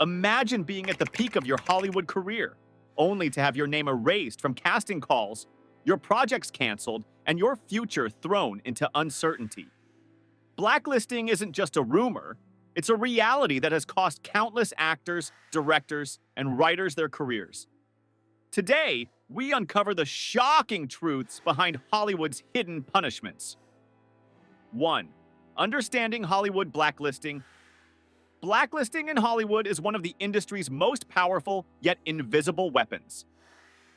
Imagine being at the peak of your Hollywood career, only to have your name erased from casting calls, your projects canceled, and your future thrown into uncertainty. Blacklisting isn't just a rumor, it's a reality that has cost countless actors, directors, and writers their careers. Today, we uncover the shocking truths behind Hollywood's hidden punishments. 1. Understanding Hollywood blacklisting. Blacklisting in Hollywood is one of the industry's most powerful yet invisible weapons.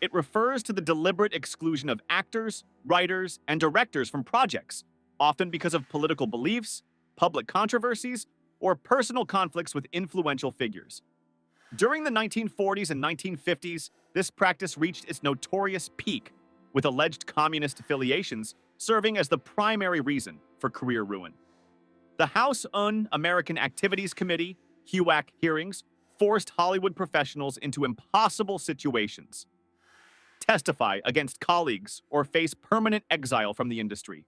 It refers to the deliberate exclusion of actors, writers, and directors from projects, often because of political beliefs, public controversies, or personal conflicts with influential figures. During the 1940s and 1950s, this practice reached its notorious peak, with alleged communist affiliations serving as the primary reason for career ruin. The House Un-American Activities Committee, HUAC hearings, forced Hollywood professionals into impossible situations. Testify against colleagues or face permanent exile from the industry.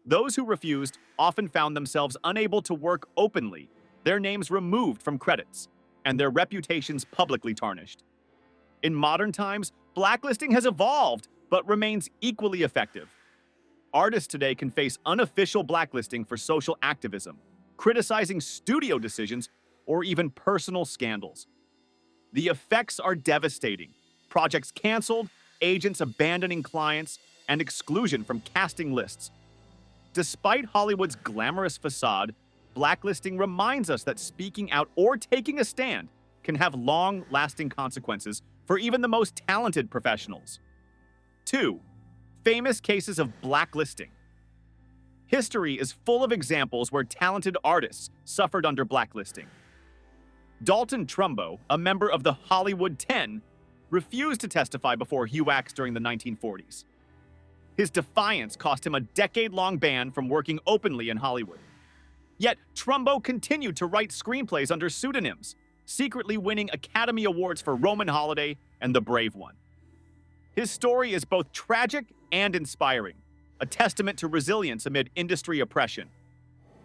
Those who refused often found themselves unable to work openly, their names removed from credits, and their reputations publicly tarnished. In modern times, blacklisting has evolved, but remains equally effective. Artists today can face unofficial blacklisting for social activism, criticizing studio decisions, or even personal scandals. The effects are devastating. Projects canceled, agents abandoning clients, and exclusion from casting lists. Despite Hollywood's glamorous facade, blacklisting reminds us that speaking out or taking a stand can have long-lasting consequences for even the most talented professionals. 2. Famous cases of blacklisting. History is full of examples where talented artists suffered under blacklisting. Dalton Trumbo, a member of the Hollywood 10, refused to testify before HUACs during the 1940s. His defiance cost him a decade-long ban from working openly in Hollywood. Yet, Trumbo continued to write screenplays under pseudonyms, secretly winning Academy Awards for Roman Holiday and The Brave One. His story is both tragic and inspiring, a testament to resilience amid industry oppression.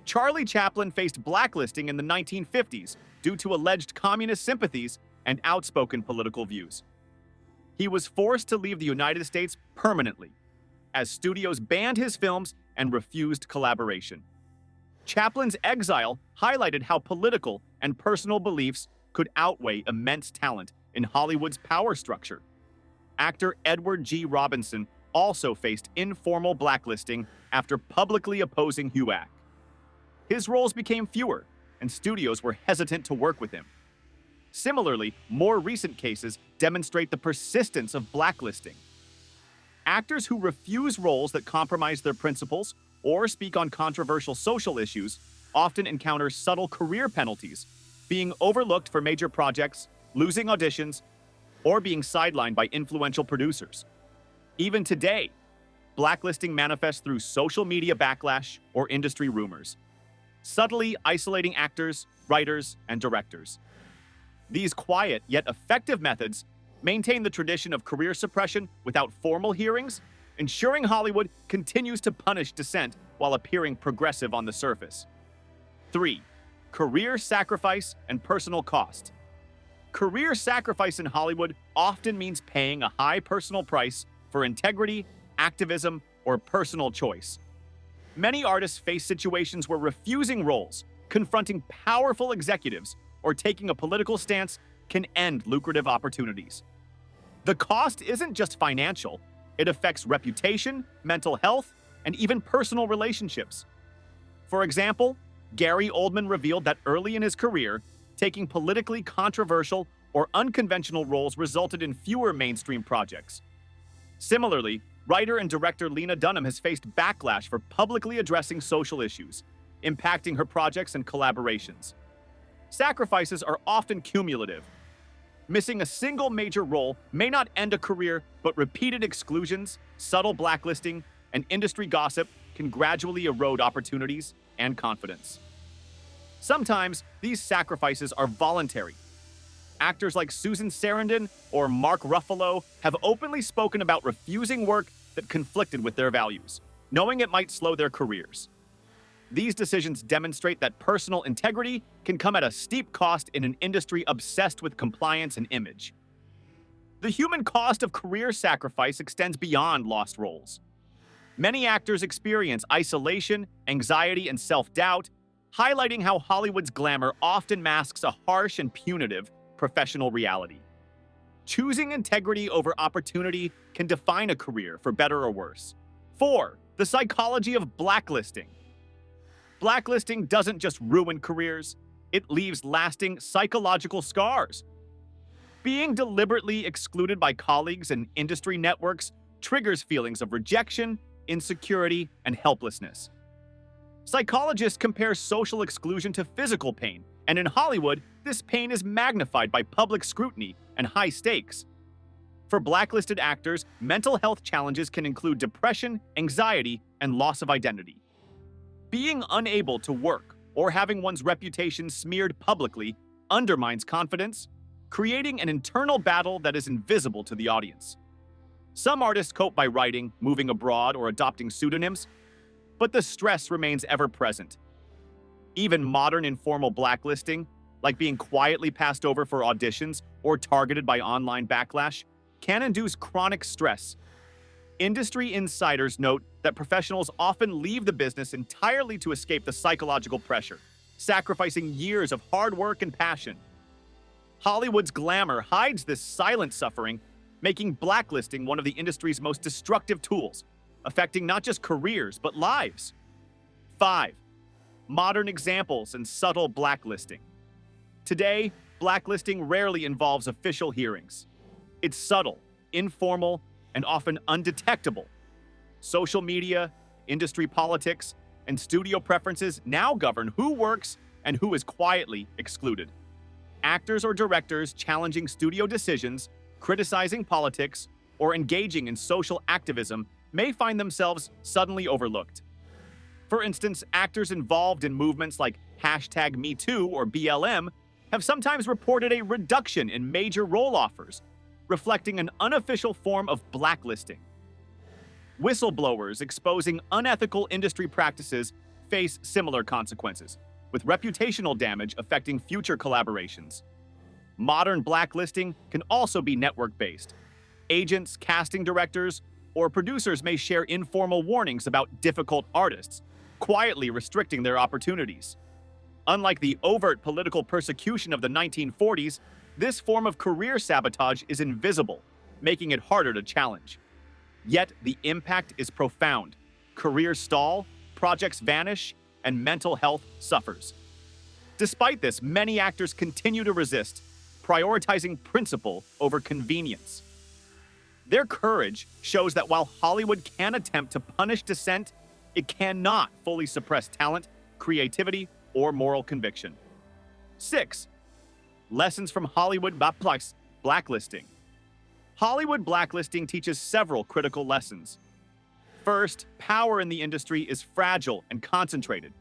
Charlie Chaplin faced blacklisting in the 1950s due to alleged communist sympathies and outspoken political views. He was forced to leave the United States permanently, as studios banned his films and refused collaboration. Chaplin's exile highlighted how political and personal beliefs could outweigh immense talent in Hollywood's power structure. Actor Edward G. Robinson also faced informal blacklisting after publicly opposing HUAC. His roles became fewer, and studios were hesitant to work with him. Similarly, more recent cases demonstrate the persistence of blacklisting. Actors who refuse roles that compromise their principles or speak on controversial social issues often encounter subtle career penalties, being overlooked for major projects, losing auditions, or being sidelined by influential producers. Even today, blacklisting manifests through social media backlash or industry rumors, subtly isolating actors, writers, and directors. These quiet yet effective methods maintain the tradition of career suppression without formal hearings, ensuring Hollywood continues to punish dissent while appearing progressive on the surface. 3. Career sacrifice and personal cost. Career sacrifice in Hollywood often means paying a high personal price for integrity, activism, or personal choice. Many artists face situations where refusing roles, confronting powerful executives, or taking a political stance can end lucrative opportunities. The cost isn't just financial, it affects reputation, mental health, and even personal relationships. For example, Gary Oldman revealed that early in his career, taking politically controversial or unconventional roles resulted in fewer mainstream projects. Similarly, writer and director Lena Dunham has faced backlash for publicly addressing social issues, impacting her projects and collaborations. Sacrifices are often cumulative. Missing a single major role may not end a career, but repeated exclusions, subtle blacklisting, and industry gossip can gradually erode opportunities and confidence. Sometimes, these sacrifices are voluntary. Actors like Susan Sarandon or Mark Ruffalo have openly spoken about refusing work that conflicted with their values, knowing it might slow their careers. These decisions demonstrate that personal integrity can come at a steep cost in an industry obsessed with compliance and image. The human cost of career sacrifice extends beyond lost roles. Many actors experience isolation, anxiety, and self-doubt, highlighting how Hollywood's glamour often masks a harsh and punitive professional reality. Choosing integrity over opportunity can define a career for better or worse. 4. The psychology of blacklisting. Blacklisting doesn't just ruin careers, it leaves lasting psychological scars. Being deliberately excluded by colleagues and industry networks triggers feelings of rejection, insecurity, and helplessness. Psychologists compare social exclusion to physical pain, and in Hollywood, this pain is magnified by public scrutiny and high stakes. For blacklisted actors, mental health challenges can include depression, anxiety, and loss of identity. Being unable to work or having one's reputation smeared publicly undermines confidence, creating an internal battle that is invisible to the audience. Some artists cope by writing, moving abroad, or adopting pseudonyms, but the stress remains ever present. Even modern informal blacklisting, like being quietly passed over for auditions or targeted by online backlash, can induce chronic stress. Industry insiders note that professionals often leave the business entirely to escape the psychological pressure, sacrificing years of hard work and passion. Hollywood's glamour hides this silent suffering, making blacklisting one of the industry's most destructive tools, affecting not just careers, but lives. 5. Modern examples and subtle blacklisting. Today, blacklisting rarely involves official hearings. It's subtle, informal, and often undetectable. Social media, industry politics, and studio preferences now govern who works and who is quietly excluded. Actors or directors challenging studio decisions, criticizing politics, or engaging in social activism may find themselves suddenly overlooked. For instance, actors involved in movements like #MeToo or BLM have sometimes reported a reduction in major role offers, reflecting an unofficial form of blacklisting. Whistleblowers exposing unethical industry practices face similar consequences, with reputational damage affecting future collaborations. Modern blacklisting can also be network-based. Agents, casting directors, or producers may share informal warnings about difficult artists, quietly restricting their opportunities. Unlike the overt political persecution of the 1940s, this form of career sabotage is invisible, making it harder to challenge. Yet the impact is profound. Careers stall, projects vanish, and mental health suffers. Despite this, many actors continue to resist, prioritizing principle over convenience. Their courage shows that while Hollywood can attempt to punish dissent, it cannot fully suppress talent, creativity, or moral conviction. 6. Lessons from Hollywood blacklisting. Hollywood blacklisting teaches several critical lessons. First, power in the industry is fragile and concentrated.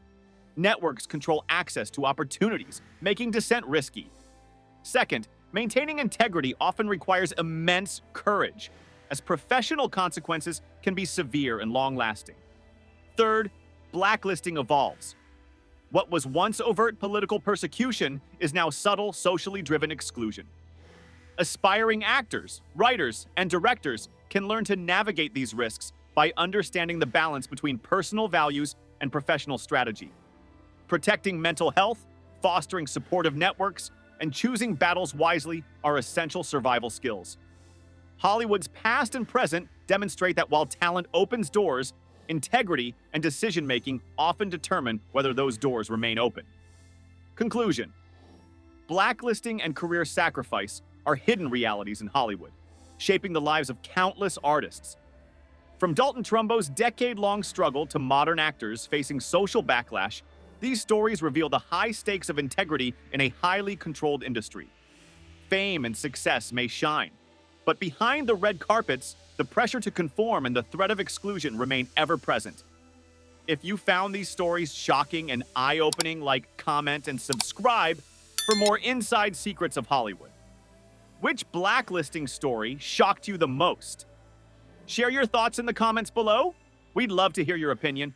Networks control access to opportunities, making dissent risky. Second, maintaining integrity often requires immense courage, as professional consequences can be severe and long-lasting. Third, blacklisting evolves. What was once overt political persecution is now subtle, socially driven exclusion. Aspiring actors, writers, and directors can learn to navigate these risks by understanding the balance between personal values and professional strategy. Protecting mental health, fostering supportive networks, and choosing battles wisely are essential survival skills. Hollywood's past and present demonstrate that while talent opens doors, integrity and decision-making often determine whether those doors remain open. Conclusion: blacklisting and career sacrifice are hidden realities in Hollywood, shaping the lives of countless artists. From Dalton Trumbo's decade-long struggle to modern actors facing social backlash, these stories reveal the high stakes of integrity in a highly controlled industry. Fame and success may shine, but behind the red carpets, the pressure to conform and the threat of exclusion remain ever present. If you found these stories shocking and eye-opening, like, comment, and subscribe for more inside secrets of Hollywood. Which blacklisting story shocked you the most? Share your thoughts in the comments below. We'd love to hear your opinion.